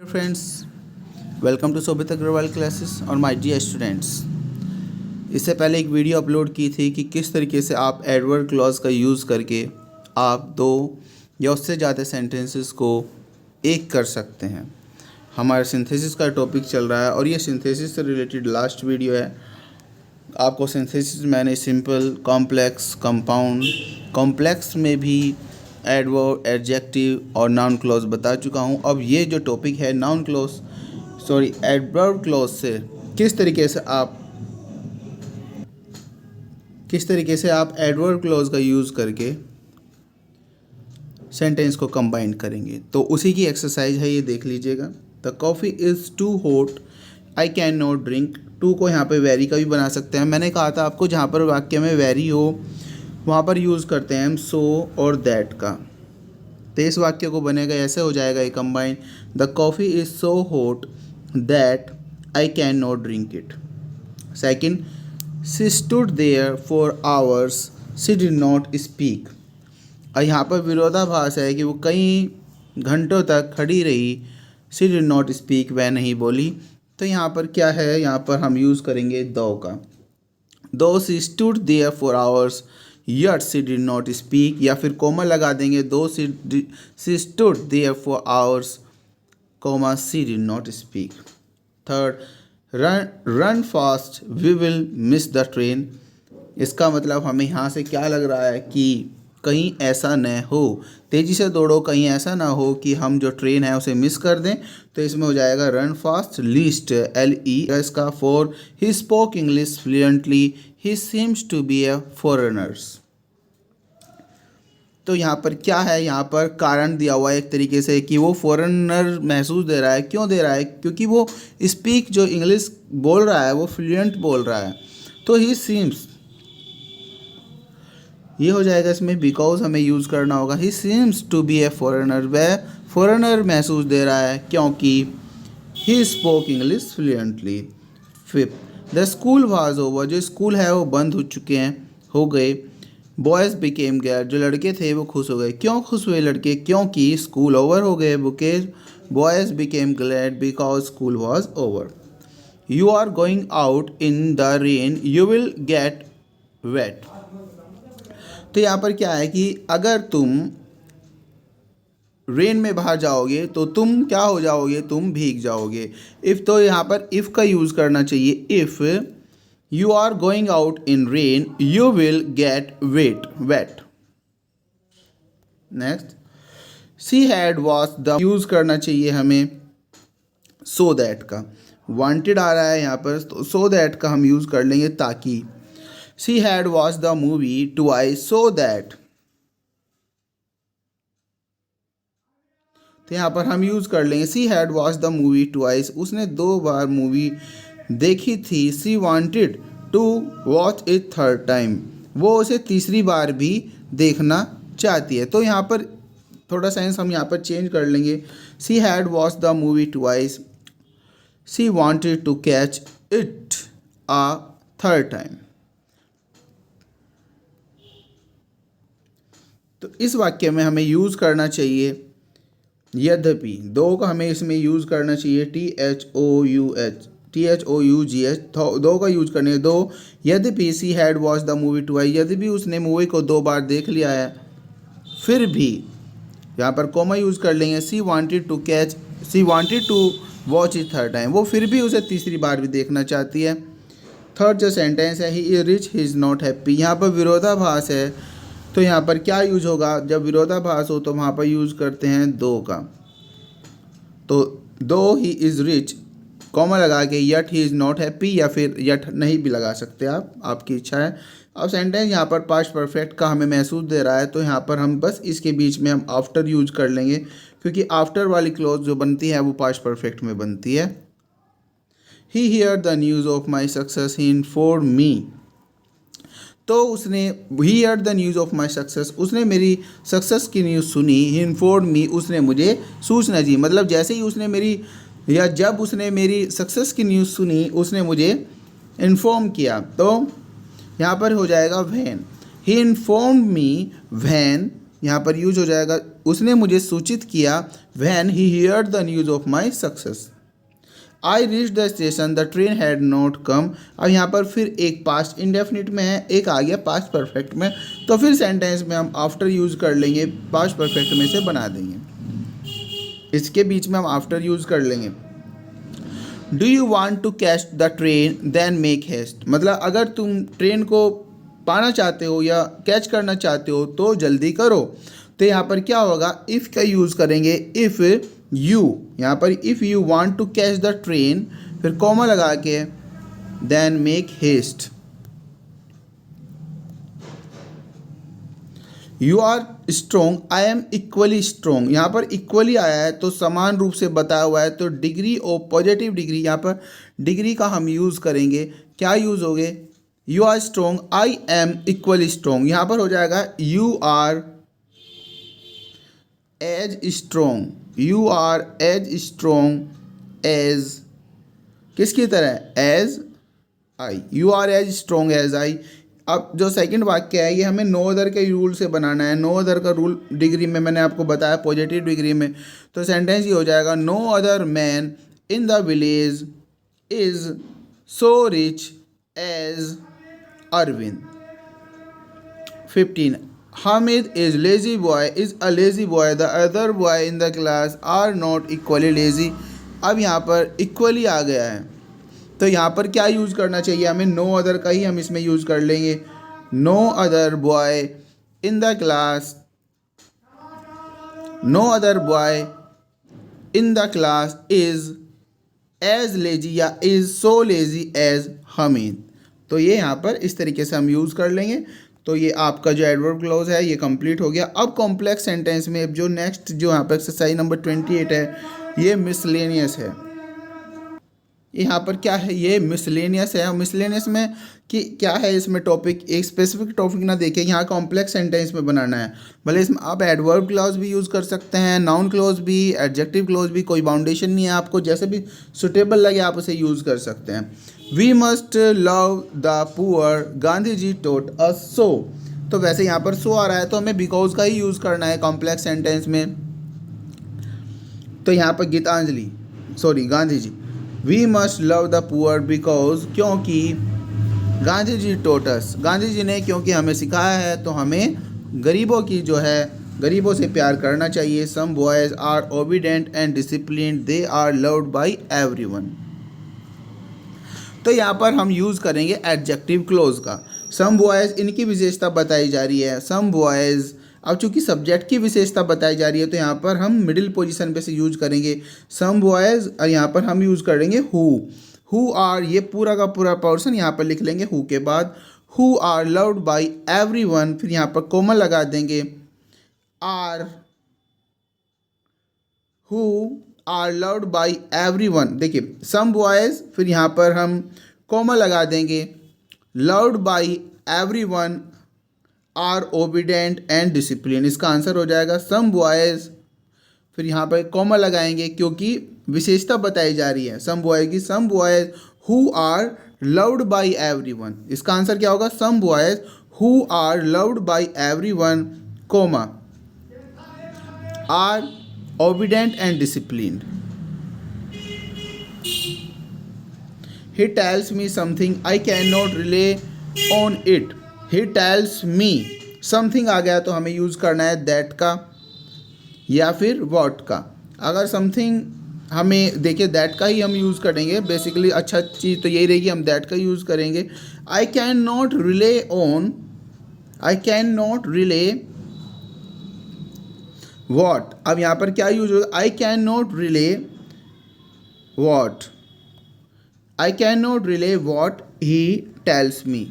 Friends, welcome to Sobit Agarwal classes और my dear students. इससे पहले एक वीडियो अपलोड की थी कि किस तरीके से आप एडवर्ब क्लॉज का यूज़ करके आप दो या उससे ज़्यादा सेंटेंसेस को एक कर सकते हैं। हमारा सिंथेसिस का टॉपिक चल रहा है और ये सिंथेसिस से रिलेटेड लास्ट वीडियो है। आपको सिंथेसिस मैंने सिंपल, कॉम्प्लेक्स, कंपाउंड, कॉम्प्लेक्स में भी एडवर्ब, एडजेक्टिव और नाउन क्लॉज बता चुका हूँ। अब ये जो टॉपिक है नाउन क्लॉज एडवर्ब क्लॉज से किस तरीके से आप एडवर्ब क्लॉज का यूज़ करके सेंटेंस को कंबाइन करेंगे, तो उसी की एक्सरसाइज है, ये देख लीजिएगा। The coffee is too hot, I can not drink. Too को यहाँ पे वेरी का भी बना सकते हैं। मैंने कहा था आपको जहाँ पर वाक्य में वेरी हो वहाँ पर यूज़ करते हैं हम सो और दैट का। तो इस वाक्य को बनेगा ऐसे, हो जाएगा ये combine, the coffee is so hot that I can not drink it. Second, she stood there for hours, she did not speak. और यहाँ पर विरोधाभास है कि वो कई घंटों तक खड़ी रही, शी डिड नॉट स्पीक, वह नहीं बोली। तो यहाँ पर क्या है, यहाँ पर हम यूज़ करेंगे दो का। Though she stood there for hours yet she did not speak, या फिर कोमा लगा देंगे, though she stood there for hours comma she did not speak. Third, run fast we will miss the train. इसका मतलब हमें यहाँ से क्या लग रहा है कि कहीं ऐसा न हो, तेज़ी से दौड़ो, कहीं ऐसा ना हो कि हम जो ट्रेन है उसे मिस कर दें। तो इसमें हो जाएगा रन फास्ट, लीस्ट LES का for he spoke English fluently, he seems to be a foreigners. तो यहाँ पर क्या है, यहाँ पर कारण दिया हुआ है एक तरीके से कि वो फॉरेनर महसूस दे रहा है। क्यों दे रहा है? क्योंकि वो स्पीक जो इंग्लिश बोल रहा है वो फ्लुएंट बोल रहा है। तो ही सीम्स, ये हो जाएगा इसमें, बिकॉज हमें यूज़ करना होगा he seems to be a foreigner, वह फॉरेनर महसूस दे रहा है क्योंकि he spoke English fluently. Fifth, the school was over, जो स्कूल है वो बंद हो गए। बॉयज़ बिकेम ग्लैड, जो लड़के थे वो खुश हो गए। क्यों खुश हुए लड़के? क्योंकि स्कूल ओवर हो गए। Because boys became glad because school was over. You are going out in the rain, you will get wet. तो यहाँ पर क्या है कि अगर तुम रेन में बाहर जाओगे तो तुम क्या हो जाओगे? तुम भीग जाओगे। इफ़, तो यहाँ पर इफ़ का यूज़ करना चाहिए। If you are going out in rain you will get wet. Next, she had watch the, use करना चाहिए हमें सो दैट का। वांटेड आ रहा है यहाँ पर, तो सो दैट का हम यूज़ कर लेंगे ताकि। She had watched the movie twice so that, तो यहाँ पर हम यूज़ कर लेंगे she had watched the movie twice, उसने 2 बार मूवी देखी थी। She wanted to watch it third time, वो उसे तीसरी बार भी देखना चाहती है। तो यहाँ पर थोड़ा सेंस हम यहाँ पर चेंज कर लेंगे। She had watched the movie twice, she wanted to catch it a third time। तो इस वाक्य में हमें यूज़ करना चाहिए यद्यपि, दो का हमें इसमें यूज़ करना चाहिए THOUGH, दो का यूज़ करने दो। यद्यपि she had watch the movie twice, यद्यपि उसने मूवी को 2 बार देख लिया है, फिर भी यहाँ पर कोमा यूज़ कर लेंगे। She wanted to watch it third time, वो फिर भी उसे तीसरी बार भी देखना चाहती है। थर्ड जो सेंटेंस है, he is rich he is not happy, यहाँ पर विरोधाभास है। तो यहाँ पर क्या यूज होगा? जब विरोधाभास हो तो वहाँ पर यूज़ करते हैं दो का। तो दो ही इज़ रिच, कॉमा लगा के yet he is not happy, या फिर यट नहीं भी लगा सकते आप, आपकी इच्छा है। अब सेंटेंस यहाँ पर पास्ट परफेक्ट का हमें महसूस दे रहा है, तो यहाँ पर हम बस इसके बीच में हम आफ्टर यूज कर लेंगे, क्योंकि आफ्टर वाली क्लॉज जो बनती है वो पास्ट परफेक्ट में बनती है। He hear the news of my success, he inform me. तो उसने he heard the news of my success, उसने मेरी सक्सेस की न्यूज़ सुनी। ही इन्फॉर्म मी, उसने मुझे सूचना दी। मतलब जैसे ही उसने मेरी, या जब उसने मेरी सक्सेस की न्यूज़ सुनी उसने मुझे इन्फॉर्म किया। तो यहाँ पर हो जाएगा when, he inform me when, यहाँ पर यूज हो जाएगा उसने मुझे सूचित किया when he heard the news of my success. I reach the station the train had not come. अब यहाँ पर फिर एक पास्ट इंडेफिनिट में है, एक आ गया पास्ट परफेक्ट में, तो फिर सेंटेंस में हम आफ्टर यूज़ कर लेंगे, पास्ट परफेक्ट में से बना देंगे। इसके बीच में हम आफ्टर यूज़ कर लेंगे। Do you want to catch the train then make haste, मतलब अगर तुम ट्रेन को पाना चाहते हो या कैच करना चाहते हो तो जल्दी करो। तो यहाँ पर क्या होगा, इफ़ का यूज़ करेंगे, इफ़ यू, यहाँ पर if you want to catch the train, फिर कॉमा लगा के then make haste. You are strong, I am equally strong, यहाँ पर इक्वली आया है तो समान रूप से बताया हुआ है, तो डिग्री और पॉजिटिव डिग्री, यहाँ पर डिग्री का हम यूज़ करेंगे। क्या यूज़ हो गए, you are strong, I am equally strong, यहाँ पर हो जाएगा you are as strong, you are as strong as, किसकी तरह, as I, you are as strong as I. अब जो सेकंड वाक्य है ये हमें नो अदर के रूल से बनाना है। नो अदर का रूल डिग्री में मैंने आपको बताया पॉजिटिव डिग्री में, तो सेंटेंस ये हो जाएगा no other man in the village is so rich as Arvind. 15 Hamid is lazy boy, is a lazy boy, the other boy in the class are not equally lazy। अब यहाँ पर equally आ गया है, तो यहाँ पर क्या यूज़ करना चाहिए हमें, नो अदर का ही हम इसमें यूज़ कर लेंगे। No other boy in the class, no other boy in the class is as lazy या is so lazy as Hamid. तो ये यहाँ पर इस तरीके से हम यूज़ कर लेंगे। तो ये आपका जो एडवर्ब क्लॉज है ये कंप्लीट हो गया। अब कॉम्प्लेक्स सेंटेंस में जो नेक्स्ट जो यहाँ पर एक्सरसाइज नंबर 28 है, ये मिसलेनियस है। यहाँ पर क्या है, ये मिसलेनियस है। मिसलेनियस में कि क्या है, इसमें टॉपिक एक स्पेसिफिक टॉपिक ना देखे, यहाँ कॉम्प्लेक्स सेंटेंस में बनाना है। भले इसमें आप एडवर्ब क्लॉज भी यूज़ कर सकते हैं, नाउन क्लॉज भी, एडजेक्टिव क्लॉज भी, कोई बाउंडेशन नहीं है, आपको जैसे भी सुटेबल लगे आप उसे यूज़ कर सकते हैं। We must love the poor, Gandhi ji taught us so. तो वैसे यहाँ पर सो आ रहा है तो हमें बिकॉज का ही यूज़ करना है कॉम्प्लेक्स सेंटेंस में। तो यहाँ पर Gitanjali, sorry Gandhi ji, we must love the poor because, क्योंकि गांधी जी टोट अस, गांधी जी ने क्योंकि हमें सिखाया है तो हमें गरीबों की जो है, गरीबों से प्यार करना चाहिए। Some boys are obedient and disciplined, they are loved by everyone. तो यहाँ पर हम यूज़ करेंगे एडजेक्टिव क्लोज का। सम बॉयज़, इनकी विशेषता बताई जा रही है, सम बॉयज़। अब चूंकि सब्जेक्ट की विशेषता बताई जा रही है तो यहाँ पर हम मिडिल पोजीशन पे से यूज करेंगे सम बॉयज़, और यहाँ पर हम यूज़ करेंगे हु आर, ये पूरा का पूरा पोर्शन यहाँ पर लिख लेंगे हु के बाद। Who are loved by everyone, फिर यहाँ पर कोमा लगा देंगे, are, who are loved by everyone. देखिए सम बॉयज़, फिर यहाँ पर हम कोमा लगा देंगे, loved by everyone are obedient and discipline. इसका आंसर हो जाएगा सम बॉयज़, फिर यहाँ पर कॉमा लगाएंगे क्योंकि विशेषता बताई जा रही है सम बॉयज़ की। Some boys who are loved by everyone, इसका आंसर क्या होगा, some boys who are loved by everyone, comma are obedient and disciplined. He tells me something I can not rely on it. He tells me something आ गया तो हमें use करना है that का या फिर वॉट का। अगर समथिंग हमें देखिए दैट का ही हम यूज़ करेंगे, बेसिकली अच्छा चीज़ तो यही रहेगी, हम दैट का यूज़ करेंगे। आई can not rely on, I can not relay what. अब यहाँ पर क्या यूज होगा, आई can not relay what, I can not relay what he tells मी।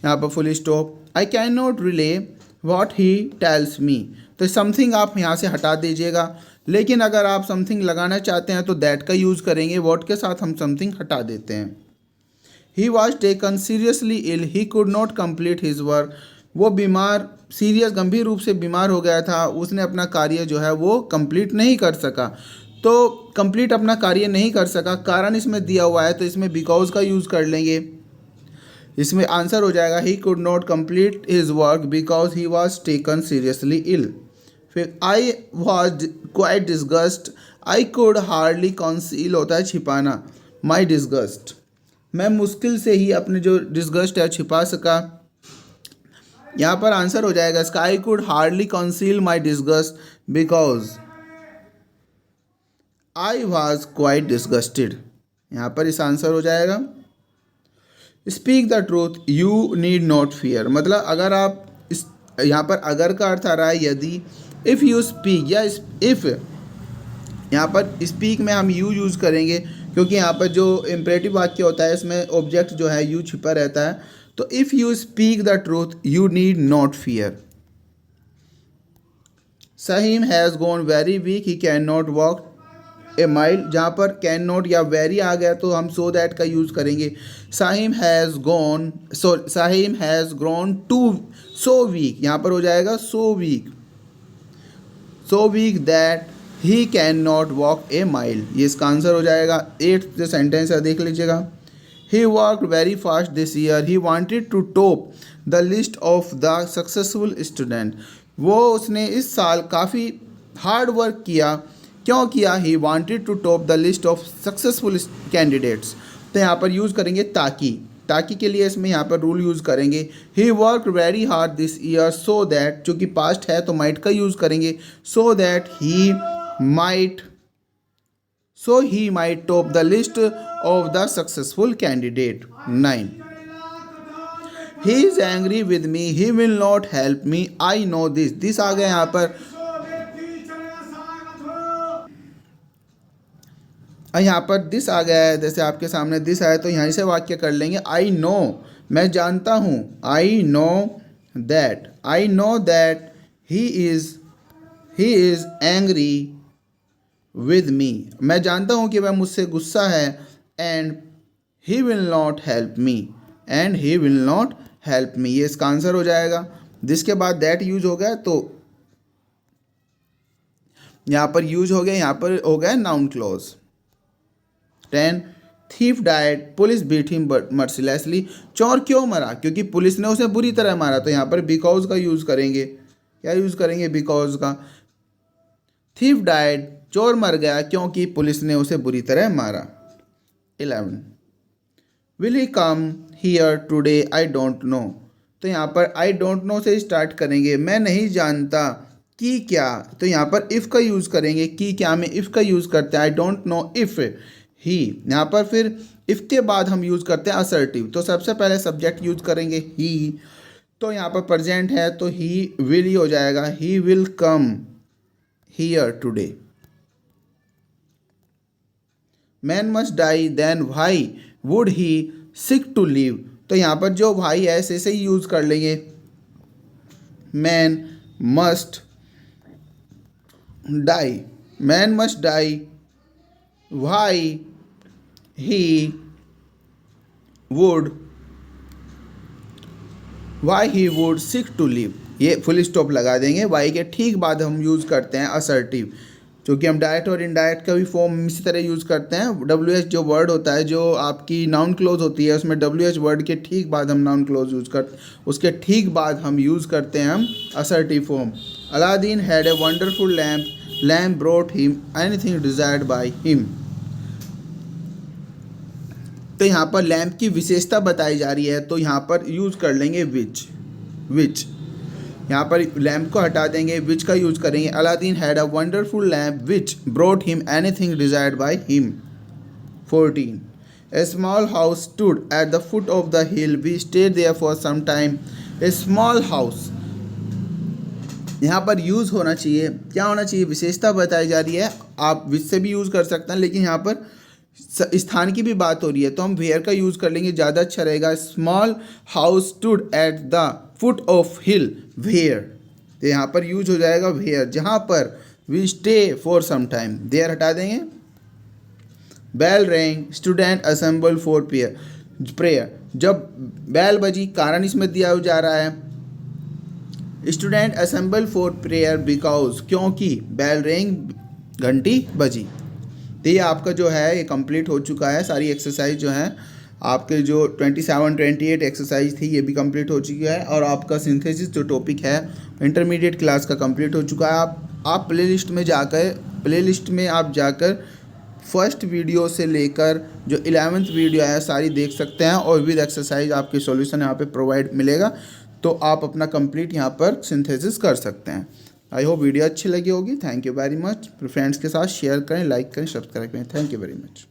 यहाँ पर full stop, I can not relay what he tells मी। तो something आप यहाँ से हटा दीजिएगा, लेकिन अगर आप समथिंग लगाना चाहते हैं तो दैट का यूज़ करेंगे, वॉट के साथ हम समथिंग हटा देते हैं। He was taken seriously ill, he could not complete his work. वो बीमार, सीरियस गंभीर रूप से बीमार हो गया था, उसने अपना कार्य जो है वो कंप्लीट नहीं कर सका। तो कंप्लीट अपना कार्य नहीं कर सका, कारण इसमें दिया हुआ है तो इसमें बिकॉज का यूज़ कर लेंगे। इसमें आंसर हो जाएगा he could not complete his work because he was taken seriously ill. फिर I was quite disgust, I could hardly conceal होता है छिपाना, माई डिस्गस्ट, मैं मुश्किल से ही अपने जो डिस्गस्ट है छिपा सका। यहाँ पर आंसर हो जाएगा इसका आई could hardly conceal my disgust because I was quite disgusted. यहाँ पर इस आंसर हो जाएगा speak the truth you need not fear, मतलब अगर आप इस यहाँ पर अगर का अर्थ आ रहा है यदि, इफ़ यू स्पीक या इफ़, यहाँ पर स्पीक में हम यू यूज़ करेंगे क्योंकि यहाँ पर जो इम्परेटिव वाक्य होता है इसमें ऑब्जेक्ट जो है यू छिपा रहता है। तो if you speak the truth you need not fear. Sahim has gone very weak he can not walk a mile, जहाँ पर कैन नॉट या वेरी आ गया तो हम सो दैट का यूज़ करेंगे। Sahim has grown too so weak, यहाँ पर हो जाएगा so weak that he can not walk a mile, ये इसका आंसर हो जाएगा। 8th जो सेंटेंस है देख लीजिएगा। He worked very fast this year he wanted to top the list of the successful student, वो उसने इस साल काफ़ी हार्ड वर्क किया, क्यों किया, he wanted to top the list of successful candidates, तो यहाँ पर यूज़ करेंगे ताकि के लिए इसमें यहाँ पर रूल यूज़ करेंगे। He work very hard this year so that, चूँकि पास्ट है तो माइट का यूज़ करेंगे, so that he might top the list of the successful candidate. 9 he is angry with me he will not help me I know this आ गया यहाँ पर। यहाँ पर दिस आ गया है, जैसे आपके सामने दिस आया तो यहीं से वाक्य कर लेंगे। आई नो, मैं जानता हूँ, I know that he is angry with मी, मैं जानता हूँ कि वह मुझसे गुस्सा है। And he will not help मी, ये इसका आंसर हो जाएगा। जिसके बाद दैट यूज हो गया तो यहाँ पर यूज हो गया, यहाँ पर हो गया noun clause. 10 thief died police beat him mercilessly, चोर क्यों मरा, क्योंकि पुलिस ने उसे बुरी तरह मारा, तो यहाँ पर बिकॉज का यूज़ करेंगे। क्या यूज़ करेंगे, बिकॉज का। थीफ डाइड, चोर मर गया क्योंकि पुलिस ने उसे बुरी तरह मारा। 11 will he come here today I don't know, तो यहाँ पर आई डोंट नो से स्टार्ट करेंगे, मैं नहीं जानता कि क्या, तो यहाँ पर इफ़ का यूज़ करेंगे। कि क्या में इफ़ का यूज़ करते हैं, I don't know if he, यहाँ पर फिर इफ़ के बाद हम यूज़ करते हैं असर्टिव, तो सबसे पहले सब्जेक्ट यूज़ करेंगे ही, तो यहाँ पर प्रेजेंट है तो ही विल ही हो जाएगा, he will come here today. Man must die then why would he seek to live, तो यहाँ पर जो भाई है ऐसे ही यूज़ कर लेंगे। Man must die why he would seek to live, ये फुल स्टॉप लगा देंगे। वाई के ठीक बाद हम यूज़ करते हैं असर्टिव, क्योंकि हम डायरेक्ट और इनडायरेक्ट का भी फॉर्म इसी तरह यूज़ करते हैं। WH जो वर्ड होता है, जो आपकी नाउन क्लोज होती है, उसमें WH वर्ड के ठीक बाद हम नाउन क्लोज यूज़ करते, उसके ठीक बाद हम यूज़ करते हैं हम assertive form. Aladdin had a wonderful lamp brought him anything desired by him, तो यहाँ पर लैम्प की विशेषता बताई जा रही है, तो यहाँ पर यूज़ कर लेंगे विच, यहाँ पर लैम्प को हटा देंगे, विच का यूज़ करेंगे। Aladdin had a wonderful lamp which brought him anything desired by him. 14 a small house stood at the foot of the hill we stayed there for some time. A small house, यहाँ पर use होना चाहिए, क्या होना चाहिए, विशेषता बताई जा रही है। आप विच से भी यूज़ कर सकते हैं, लेकिन यहाँ पर स्थान की भी बात हो रही है तो हम वेयर का यूज़ कर लेंगे, ज़्यादा अच्छा रहेगा। Small house stood at the foot of hill where, तो यहाँ पर यूज हो जाएगा वेयर, जहाँ पर we stay for some time, there हटा देंगे। Bell rang student assemble for prayer, जब बेल बजी, कारण इसमें दिया जा रहा है student assemble for prayer because, क्योंकि बेल रैंग, घंटी बजी। तो ये आपका जो है ये कंप्लीट हो चुका है, सारी एक्सरसाइज जो है आपके जो 27-28 एक्सरसाइज थी ये भी कंप्लीट हो चुकी है, और आपका सिंथेसिस जो टॉपिक है इंटरमीडिएट क्लास का कंप्लीट हो चुका है। आप प्लेलिस्ट में आप जाकर फर्स्ट वीडियो से लेकर जो 11th वीडियो है सारी देख सकते हैं, और विद एक्सरसाइज आपके सॉल्यूशन यहाँ पे प्रोवाइड मिलेगा, तो आप अपना कंप्लीट यहाँ पर सिंथेसिस कर सकते हैं। आई होप वीडियो अच्छी लगी होगी। Thank you very much. Friends के साथ शेयर करें, लाइक करें, सब्सक्राइब करें। Thank you very much.